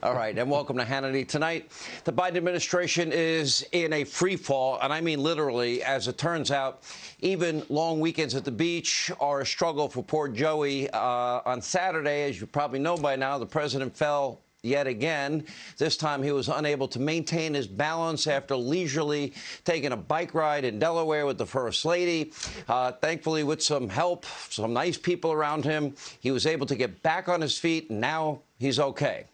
All right, and welcome to Hannity. Tonight, the Biden administration is in a free fall, and I mean literally. As it turns out, even long weekends at the beach are a struggle for poor Joey. On Saturday, as you probably know by now, the president fell yet again. This time he was unable to maintain his balance after leisurely taking a bike ride in Delaware with the First Lady. Thankfully, with some help, some nice people around him, he was able to get back on his feet, and now he's okay.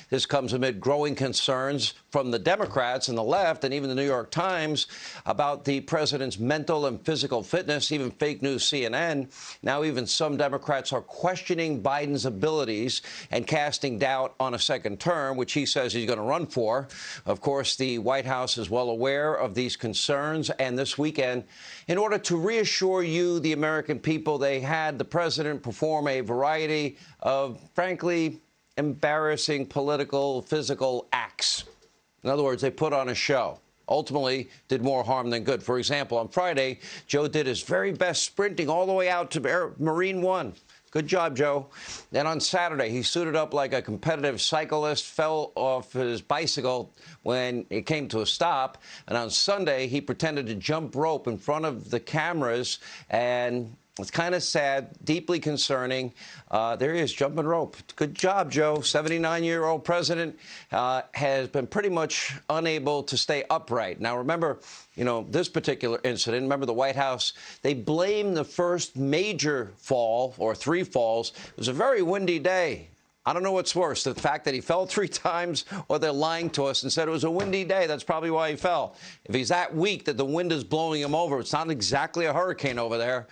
This comes amid growing concerns from the Democrats and the left and even the New York Times about the president's mental and physical fitness, even fake news CNN. Now even some Democrats are questioning Biden's abilities and casting doubt on a second term, which he says he's going to run for. Of course, the White House is well aware of these concerns. And this weekend, in order to reassure you, the American people, they had the president perform a variety of, frankly, embarrassing political, physical acts. In other words, they put on a show. Ultimately, did more harm than good. For example, on Friday, Joe did his very best sprinting all the way out to Marine One. Good job, Joe. Then on Saturday, he suited up like a competitive cyclist, fell off his bicycle when it came to a stop. And on Sunday, he pretended to jump rope in front of the cameras, and it's kind of sad, deeply concerning. There he is, jumping rope. Good job, Joe. 79-year-old president has been pretty much unable to stay upright. Now, remember, this particular incident, remember the White House, they blamed the first major fall, or three falls. It was a very windy day. I don't know what's worse, the fact that he fell 3 times, or they're lying to us and said it was a windy day. That's probably why he fell. If he's that weak that the wind is blowing him over, it's not exactly a hurricane over there.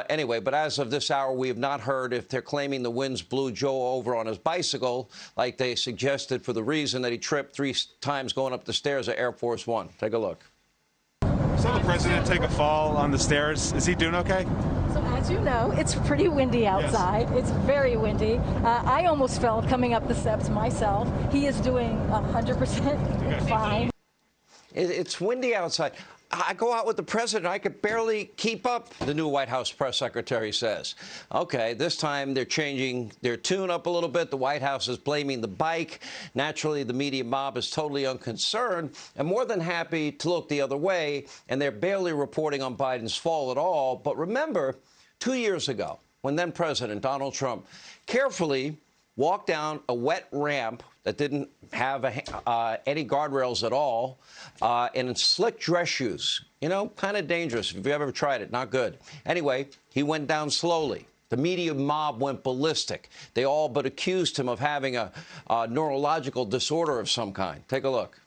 Anyway, but as of this hour, we have not heard if they're claiming the winds blew Joe over on his bicycle, like they suggested, for the reason that he tripped 3 times going up the stairs at Air Force One. Take a look. Saw the president take a fall on the stairs. Is he doing okay? So as you know, it's pretty windy outside. Yes. It's very windy. I almost fell coming up the steps myself. He is doing 100% fine. It's windy outside. I go out with the president. I could barely keep up, the new White House press secretary says. Okay, this time they're changing their tune up a little bit. The White House is blaming the bike. Naturally, the media mob is totally unconcerned and more than happy to look the other way, and they're barely reporting on Biden's fall at all. But remember, 2 years ago, when then President Donald Trump carefully walked down a wet ramp that didn't have any guardrails at all, and in slick dress shoes. Kind of dangerous. If you've ever tried it, not good. Anyway, he went down slowly. The media mob went ballistic. They all but accused him of having a neurological disorder of some kind. Take a look.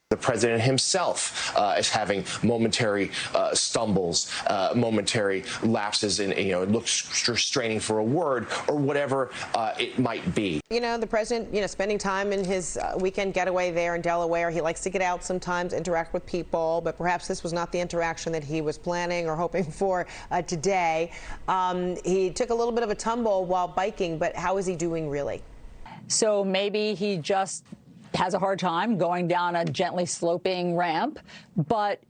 The president himself is having momentary stumbles, momentary lapses in, looks straining for a word or whatever it might be. The president, spending time in his weekend getaway there in Delaware. He likes to get out sometimes, interact with people, but perhaps this was not the interaction that he was planning or hoping for today. He took a little bit of a tumble while biking, but how is he doing really? So maybe he just has a hard time going down a gently sloping ramp. But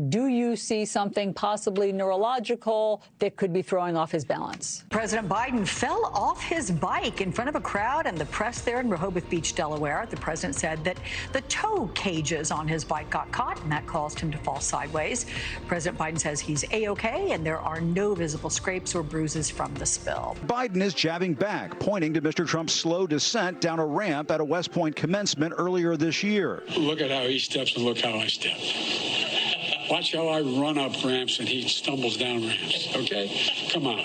do you see something possibly neurological that could be throwing off his balance? President Biden fell off his bike in front of a crowd and the press there in Rehoboth Beach, Delaware. The president said that the toe cages on his bike got caught, and that caused him to fall sideways. President Biden says he's A-OK, and there are no visible scrapes or bruises from the spill. Biden is jabbing back, pointing to Mr. Trump's slow descent down a ramp at a West Point commencement earlier this year. Look at how he steps and look how I step. Watch how I run up ramps and he stumbles down ramps, okay? Come on.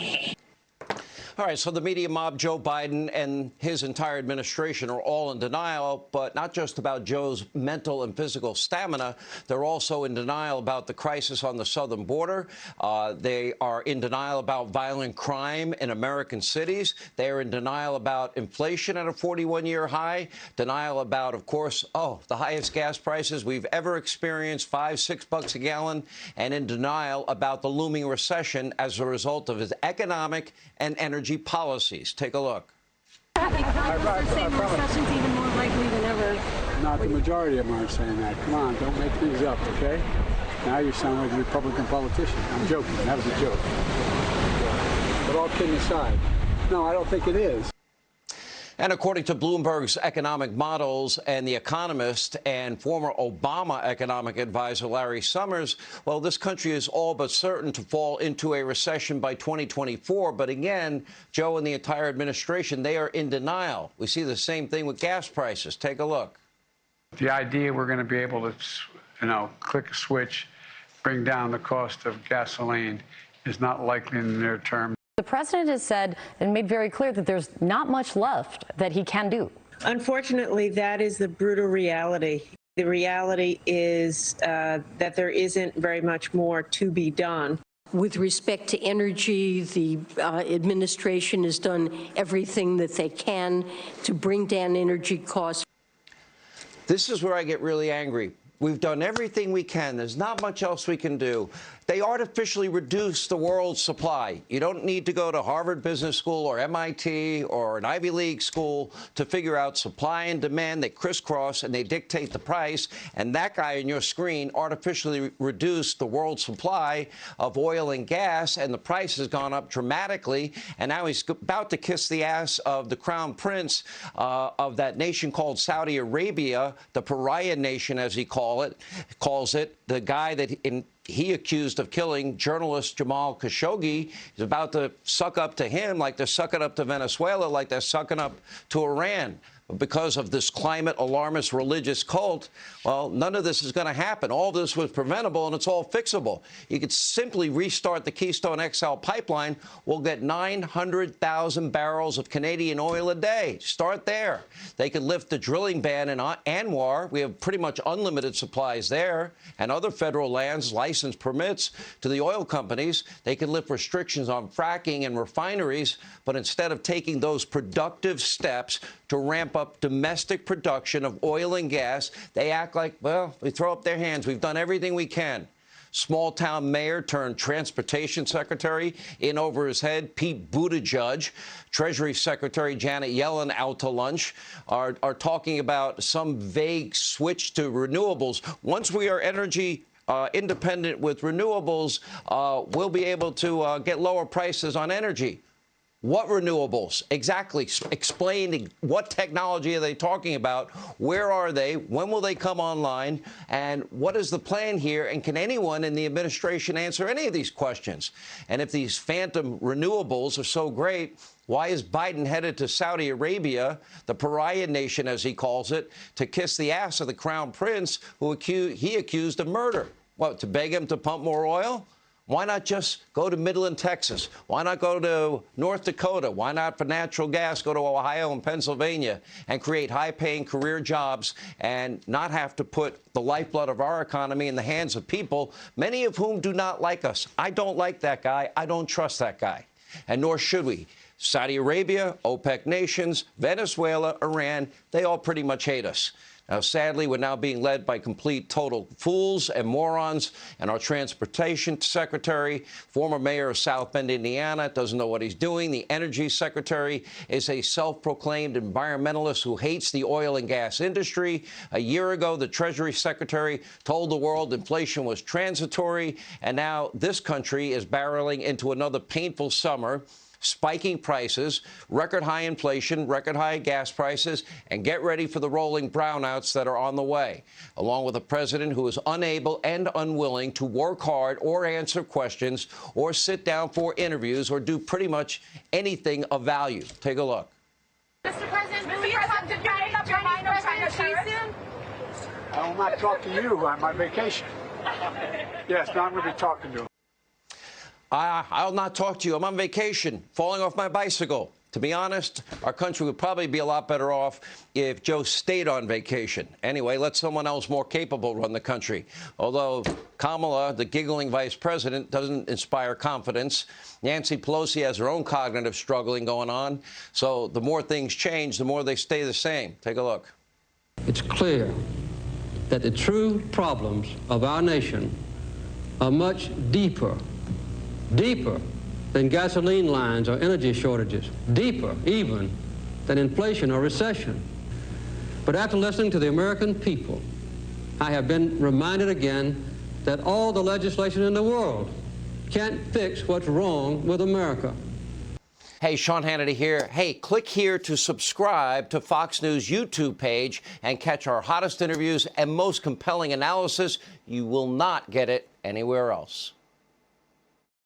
All right, so the media mob, Joe Biden and his entire administration are all in denial, but not just about Joe's mental and physical stamina. They're also in denial about the crisis on the southern border. They are in denial about violent crime in American cities. They are in denial about inflation at a 41-year high. Denial about, of course, the highest gas prices we've ever experienced, $5-6 a gallon, and in denial about the looming recession as a result of his economic and energy policies. Take a look. Saying the recession's even more likely than ever. Not the majority of them aren't saying that. Come on, don't make things up, okay? Now you sound like a Republican politician. I'm joking. That was a joke. But all kidding aside, no, I don't think it is. And according to Bloomberg's economic models and The Economist and former Obama economic advisor Larry Summers, well, this country is all but certain to fall into a recession by 2024. But again, Joe and the entire administration, they are in denial. We see the same thing with gas prices. Take a look. The idea we're going to be able to, click a switch, bring down the cost of gasoline is not likely in the near term. The president has said and made very clear that there's not much left that he can do. Unfortunately, that is the brutal reality. The reality is that there isn't very much more to be done. With respect to energy, the administration has done everything that they can to bring down energy costs. This is where I get really angry. We've done everything we can. There's not much else we can do. They artificially reduce the world's supply. You don't need to go to Harvard Business School or MIT or an Ivy League school to figure out supply and demand. They crisscross and they dictate the price. And that guy on your screen artificially reduced the world's supply of oil and gas, and the price has gone up dramatically. And now he's about to kiss the ass of the crown prince of that nation called Saudi Arabia, the pariah nation, as he calls it, the guy that he accused of killing journalist Jamal Khashoggi. He's about to suck up to him like they're sucking up to Venezuela, like they're sucking up to Iran. But because of this climate alarmist religious cult, well, none of this is going to happen. All this was preventable, and it's all fixable. You could simply restart the Keystone XL pipeline. We'll get 900,000 barrels of Canadian oil a day. Start there. They could lift the drilling ban in Anwar. We have pretty much unlimited supplies there, and other federal lands, license permits to the oil companies. They can lift restrictions on fracking and refineries, but instead of taking those productive steps to ramp up domestic production of oil and gas, they act like, well, we throw up their hands. We've done everything we can. Small-town mayor turned transportation secretary in over his head, Pete Buttigieg, Treasury Secretary Janet Yellen out to lunch, are talking about some vague switch to renewables. Once we are energy independent with renewables, we'll be able to get lower prices on energy. What renewables? Exactly. Explain what technology are they talking about? Where are they? When will they come online? And what is the plan here? And can anyone in the administration answer any of these questions? And if these phantom renewables are so great, why is Biden headed to Saudi Arabia, the pariah nation, as he calls it, to kiss the ass of the crown prince who he accused of murder? What, to beg him to pump more oil? Why not just go to Midland, Texas? Why not go to North Dakota? Why not, for natural gas, go to Ohio and Pennsylvania and create high-paying career jobs and not have to put the lifeblood of our economy in the hands of people, many of whom do not like us? I don't like that guy. I don't trust that guy. And nor should we. Saudi Arabia, OPEC nations, Venezuela, Iran, they all pretty much hate us. Now, sadly, we're now being led by complete total fools and morons. And our transportation secretary, former mayor of South Bend, Indiana, doesn't know what he's doing. The energy secretary is a self-proclaimed environmentalist who hates the oil and gas industry. A year ago, the Treasury secretary told the world inflation was transitory. And now this country is barreling into another painful summer. Spiking prices, record high inflation, record high gas prices, and get ready for the rolling brownouts that are on the way, along with a president who is unable and unwilling to work hard or answer questions or sit down for interviews or do pretty much anything of value. Take a look. Mr. President, will you talk to China soon? I will not talk to you. I'm on vacation. Yes, now I'm going to be talking to him. I'll not talk to you. I'm on vacation, falling off my bicycle. To be honest, our country would probably be a lot better off if Joe stayed on vacation. Anyway, let someone else more capable run the country. Although Kamala, the giggling vice president, doesn't inspire confidence. Nancy Pelosi has her own cognitive struggling going on. So the more things change, the more they stay the same. Take a look. It's clear that the true problems of our nation are much deeper than gasoline lines or energy shortages, deeper even than inflation or recession. But after listening to the American people, I have been reminded again that all the legislation in the world can't fix what's wrong with America. Hey, Sean Hannity here. Hey, click here to subscribe to Fox News YouTube page and catch our hottest interviews and most compelling analysis. You will not get it anywhere else.